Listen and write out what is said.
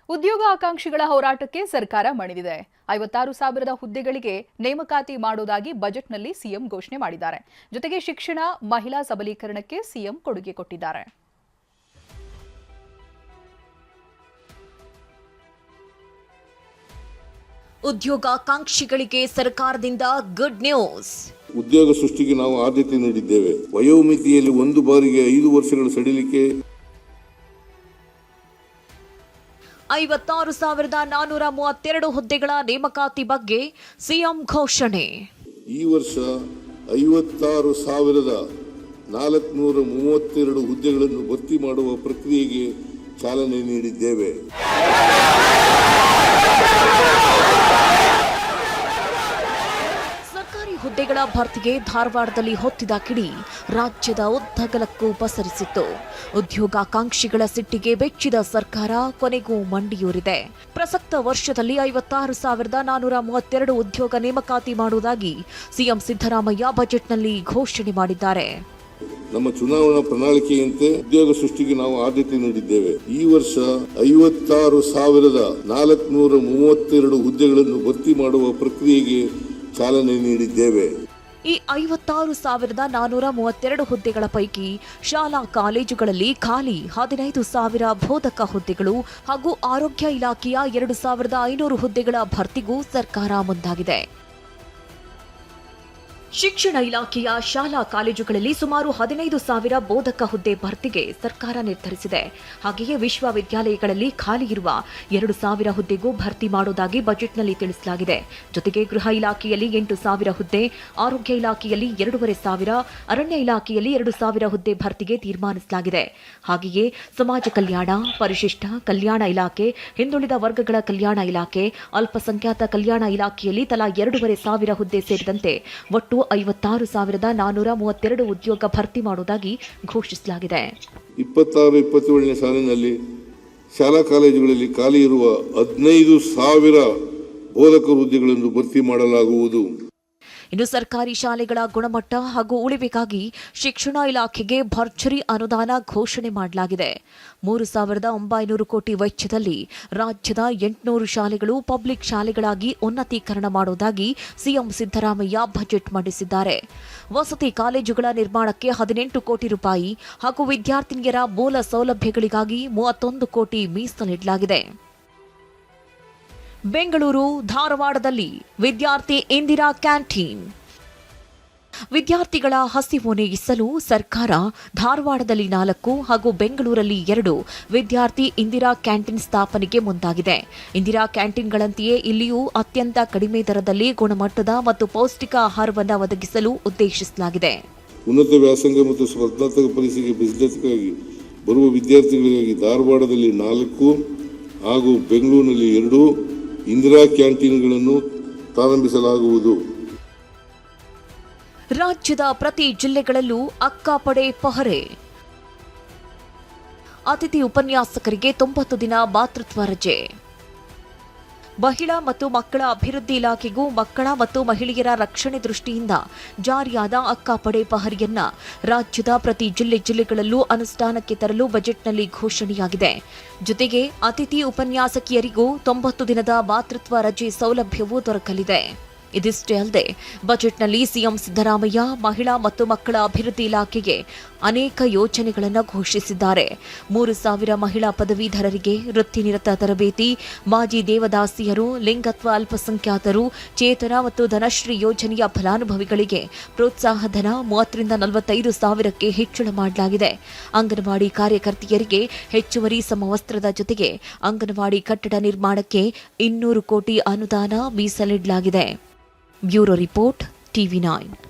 ಉದ್ಯೋಗ ಆಕಾಂಕ್ಷಿಗಳ ಹೋರಾಟಕ್ಕೆ ಸರ್ಕಾರ ಮಣಿದಿದೆ. 56,000 ಹುದ್ದೆಗಳಿಗೆ ನೇಮಕಾತಿ ಮಾಡುವುದಾಗಿ ಬಜೆಟ್ನಲ್ಲಿ ಸಿಎಂ ಘೋಷಣೆ ಮಾಡಿದ್ದಾರೆ. ಜೊತೆಗೆ ಶಿಕ್ಷಣ, ಮಹಿಳಾ ಸಬಲೀಕರಣಕ್ಕೆ ಸಿಎಂ ಕೊಡುಗೆ ಕೊಟ್ಟಿದ್ದಾರೆ. ಉದ್ಯೋಗಾಕಾಂಕ್ಷಿಗಳಿಗೆ ಸರ್ಕಾರದಿಂದ ಗುಡ್ ನ್ಯೂಸ್. ಉದ್ಯೋಗ ಸೃಷ್ಟಿಗೆ ನಾವು ಆದ್ಯತೆ ನೀಡಿದ್ದೇವೆ. ವಯೋಮಿತಿಯಲ್ಲಿ 1 ಬಾರಿಗೆ 5 ವರ್ಷಗಳ ಸಡಿಲಿಕೆ. 56,432 ಹುದ್ದೆಗಳ ನೇಮಕಾತಿ ಬಗ್ಗೆ ಸಿಎಂ ಘೋಷಣೆ. ಈ ವರ್ಷ 56,432 ಹುದ್ದೆಗಳನ್ನು ಭರ್ತಿ ಮಾಡುವ ಪ್ರಕ್ರಿಯೆಗೆ ಚಾಲನೆ ನೀಡಿದ್ದೇವೆ. ಸರ್ಕಾರಿ ಹುದ್ದೆಗಳ ಭರ್ತಿಗೆ ಧಾರವಾಡದಲ್ಲಿ ಹೊತ್ತಿದ ಕಿಡಿ ರಾಜ್ಯದ ಉದ್ದಗಲಕ್ಕೂ ಪಸರಿಸಿತ್ತು. ಉದ್ಯೋಗಾಕಾಂಕ್ಷಿಗಳ ಸಿಟ್ಟಿಗೆ ಬೆಚ್ಚಿದ ಸರ್ಕಾರ ಕೊನೆಗೂ ಮಂಡಿಯೂರಿದೆ. ಪ್ರಸಕ್ತ ವರ್ಷದಲ್ಲಿ 56,432 ಉದ್ಯೋಗ ನೇಮಕಾತಿ ಮಾಡುವುದಾಗಿ ಸಿಎಂ ಸಿದ್ದರಾಮಯ್ಯ ಬಜೆಟ್ನಲ್ಲಿ ಘೋಷಣೆ ಮಾಡಿದ್ದಾರೆ. ನಮ್ಮ ಚುನಾವಣಾ ಪ್ರಣಾಳಿಕೆಯಂತೆ ಉದ್ಯೋಗ ಸೃಷ್ಟಿಗೆ ನಾವು ಆದ್ಯತೆ ನೀಡಿದ್ದೇವೆ. ಈ ವರ್ಷ 56,432 ಹುದ್ದೆಗಳನ್ನು ಭರ್ತಿ ಮಾಡುವ ಪ್ರಕ್ರಿಯೆಗೆ ಚಾಲನೆ ನೀಡಿದ್ದೇವೆ. ಈ 56,432 ಹುದ್ದೆಗಳ ಪೈಕಿ ಶಾಲಾ ಕಾಲೇಜುಗಳಲ್ಲಿ ಖಾಲಿ 15,000 ಬೋಧಕ ಹುದ್ದೆಗಳು ಹಾಗೂ ಆರೋಗ್ಯ ಇಲಾಖೆಯ 2,500 ಹುದ್ದೆಗಳ ಭರ್ತಿಗೂ ಸರ್ಕಾರ ಮುಂದಾಗಿದೆ. ಶಿಕ್ಷಣ ಇಲಾಖೆಯ ಶಾಲಾ ಕಾಲೇಜುಗಳಲ್ಲಿ ಸುಮಾರು 15,000 ಬೋಧಕ ಹುದ್ದೆ ಭರ್ತಿಗೆ ಸರ್ಕಾರ ನಿರ್ಧರಿಸಿದೆ. ಹಾಗೆಯೇ ವಿಶ್ವವಿದ್ಯಾಲಯಗಳಲ್ಲಿ ಖಾಲಿ ಇರುವ 2,000 ಹುದ್ದೆಗೂ ಭರ್ತಿ ಮಾಡುವುದಾಗಿ ಬಜೆಟ್ನಲ್ಲಿ ತಿಳಿಸಲಾಗಿದೆ. ಜೊತೆಗೆ ಗೃಹ ಇಲಾಖೆಯಲ್ಲಿ 8,000 ಹುದ್ದೆ, ಆರೋಗ್ಯ ಇಲಾಖೆಯಲ್ಲಿ 2,500, ಅರಣ್ಯ ಇಲಾಖೆಯಲ್ಲಿ 2,000 ಹುದ್ದೆ ಭರ್ತಿಗೆ ತೀರ್ಮಾನಿಸಲಾಗಿದೆ. ಹಾಗೆಯೇ ಸಮಾಜ ಕಲ್ಯಾಣ, ಪರಿಶಿಷ್ಟ ಕಲ್ಯಾಣ ಇಲಾಖೆ, ಹಿಂದುಳಿದ ವರ್ಗಗಳ ಕಲ್ಯಾಣ ಇಲಾಖೆ, ಅಲ್ಪಸಂಖ್ಯಾತ ಕಲ್ಯಾಣ ಇಲಾಖೆಯಲ್ಲಿ ತಲಾ 2,500 ಹುದ್ದೆ ಸೇರಿದಂತೆ ಒಟ್ಟು 56,432 ಉದ್ಯೋಗ ಭರ್ತಿ ಮಾಡುವುದಾಗಿ ಘೋಷಿಸಲಾಗಿದೆ. 26-27ನೇ ಸಾಲಿನಲ್ಲಿ ಶಾಲಾ ಕಾಲೇಜುಗಳಲ್ಲಿ ಖಾಲಿ ಇರುವ 15,000 ಬೋಧಕರ ಹುದ್ದೆಗಳನ್ನು ಭರ್ತಿ ಮಾಡಲಾಗುವುದು. ಇನ್ನು ಸರ್ಕಾರಿ ಶಾಲೆಗಳ ಗುಣಮಟ್ಟ ಹಾಗೂ ಉಳಿವಿಗಾಗಿ ಶಿಕ್ಷಣ ಇಲಾಖೆಗೆ ಭರ್ಜರಿ ಅನುದಾನ ಘೋಷಣೆ ಮಾಡಲಾಗಿದೆ. 3,900 ಕೋಟಿ ವೆಚ್ಚದಲ್ಲಿ ರಾಜ್ಯದ 800 ಶಾಲೆಗಳು ಪಬ್ಲಿಕ್ ಶಾಲೆಗಳಾಗಿ ಉನ್ನತೀಕರಣ ಮಾಡುವುದಾಗಿ ಸಿಎಂ ಸಿದ್ದರಾಮಯ್ಯ ಬಜೆಟ್ ಮಂಡಿಸಿದ್ದಾರೆ. ವಸತಿ ಕಾಲೇಜುಗಳ ನಿರ್ಮಾಣಕ್ಕೆ 18 ಕೋಟಿ ರೂಪಾಯಿ ಹಾಗೂ ವಿದ್ಯಾರ್ಥಿನಿಯರ ಮೂಲ ಸೌಲಭ್ಯಗಳಿಗಾಗಿ 31 ಕೋಟಿ ಮೀಸಲಿಡಲಾಗಿದೆ. ಬೆಂಗಳೂರು, ಧಾರವಾಡದಲ್ಲಿ ವಿದ್ಯಾರ್ಥಿ ಇಂದಿರಾ ಕ್ಯಾಂಟೀನ್. ವಿದ್ಯಾರ್ಥಿಗಳ ಹಸಿವು ನೀಗಿಸಲು ಸರ್ಕಾರ ಧಾರವಾಡದಲ್ಲಿ 4 ಹಾಗೂ ಬೆಂಗಳೂರಲ್ಲಿ 2 ವಿದ್ಯಾರ್ಥಿ ಇಂದಿರಾ ಕ್ಯಾಂಟೀನ್ ಸ್ಥಾಪನೆಗೆ ಮುಂದಾಗಿದೆ. ಇಂದಿರಾ ಕ್ಯಾಂಟೀನ್ಗಳಂತೆಯೇ ಇಲ್ಲಿಯೂ ಅತ್ಯಂತ ಕಡಿಮೆ ದರದಲ್ಲಿ ಗುಣಮಟ್ಟದ ಮತ್ತು ಪೌಷ್ಟಿಕ ಆಹಾರವನ್ನು ಒದಗಿಸಲು ಉದ್ದೇಶಿಸಲಾಗಿದೆ. ಉನ್ನತ ವ್ಯಾಸಂಗ ಮತ್ತು ಸ್ಪರ್ಧಾತ್ಮಕ ಪರೀಕ್ಷೆಗೆ ಸಿದ್ಧತೆಗಾಗಿ ಬರುವ ವಿದ್ಯಾರ್ಥಿಗಳಿಗಾಗಿ ಧಾರವಾಡದಲ್ಲಿ 4 ಹಾಗೂ ಬೆಂಗಳೂರಿನಲ್ಲಿ 2 ಇಂದಿರಾ ಕ್ಯಾಂಟೀನ್ಗಳನ್ನು ಪ್ರಾರಂಭಿಸಲಾಗುವುದು. ರಾಜ್ಯದ ಪ್ರತಿ ಜಿಲ್ಲೆಗಳಲ್ಲೂ ಅಕ್ಕಾಪಡೆ ಪಹರೆ. ಅತಿಥಿ ಉಪನ್ಯಾಸಕರಿಗೆ 90 ದಿನ ಮಾತೃತ್ವ ರಜೆ. ಮಹಿಳಾ ಮತ್ತು ಮಕ್ಕಳ ಅಭಿವೃದ್ಧಿ ಇಲಾಖೆಗೂ ಮಕ್ಕಳ ಮತ್ತು ಮಹಿಳೆಯರ ರಕ್ಷಣೆ ದೃಷ್ಟಿಯಿಂದ ಜಾರಿಯಾದ ಅಕ್ಕಾಪಡೆ ಪಹರೆಯನ್ನ ರಾಜ್ಯದ ಪ್ರತಿ ಜಿಲ್ಲೆಗಳಲ್ಲೂ ಅನುಷ್ಠಾನಕ್ಕೆ ತರಲು ಬಜೆಟ್ನಲ್ಲಿ ಘೋಷಣೆಯಾಗಿದೆ. ಜೊತೆಗೆ ಅತಿಥಿ ಉಪನ್ಯಾಸಕಿಯರಿಗೂ 90 ದಿನದ ಮಾತೃತ್ವ ರಜೆ ಸೌಲಭ್ಯವೂ ದೊರಕಲಿದೆ. ಇದಿಷ್ಟೇ ಅಲ್ಲದೆ ಬಜೆಟ್ನಲ್ಲಿ ಸಿಎಂ ಸಿದ್ದರಾಮಯ್ಯ ಮಹಿಳಾ ಮತ್ತು ಮಕ್ಕಳ ಅಭಿವೃದ್ಧಿ ಇಲಾಖೆಗೆ ಅನೇಕ ಯೋಜನೆಗಳನ್ನು ಘೋಷಿಸಿದ್ದಾರೆ. 3,000 ಮಹಿಳಾ ಪದವೀಧರರಿಗೆ ವೃತ್ತಿನಿರತ ತರಬೇತಿ, ಮಾಜಿ ದೇವದಾಸಿಯರು, ಲಿಂಗತ್ವ ಅಲ್ಪಸಂಖ್ಯಾತರು, ಚೇತನ ಮತ್ತು ಧನಶ್ರೀ ಯೋಜನೆಯ ಫಲಾನುಭವಿಗಳಿಗೆ ಪ್ರೋತ್ಸಾಹಧನ 30ರಿಂದ 45 ಸಾವಿರಕ್ಕೆ ಹೆಚ್ಚಳ ಮಾಡಲಾಗಿದೆ. ಅಂಗನವಾಡಿ ಕಾರ್ಯಕರ್ತೆಯರಿಗೆ ಹೆಚ್ಚುವರಿ ಸಮವಸ್ತ್ರದ ಜೊತೆಗೆ ಅಂಗನವಾಡಿ ಕಟ್ಟಡ ನಿರ್ಮಾಣಕ್ಕೆ 200 ಕೋಟಿ ಅನುದಾನ ಮೀಸಲಿಡಲಾಗಿದೆ. Bureau report, TV9.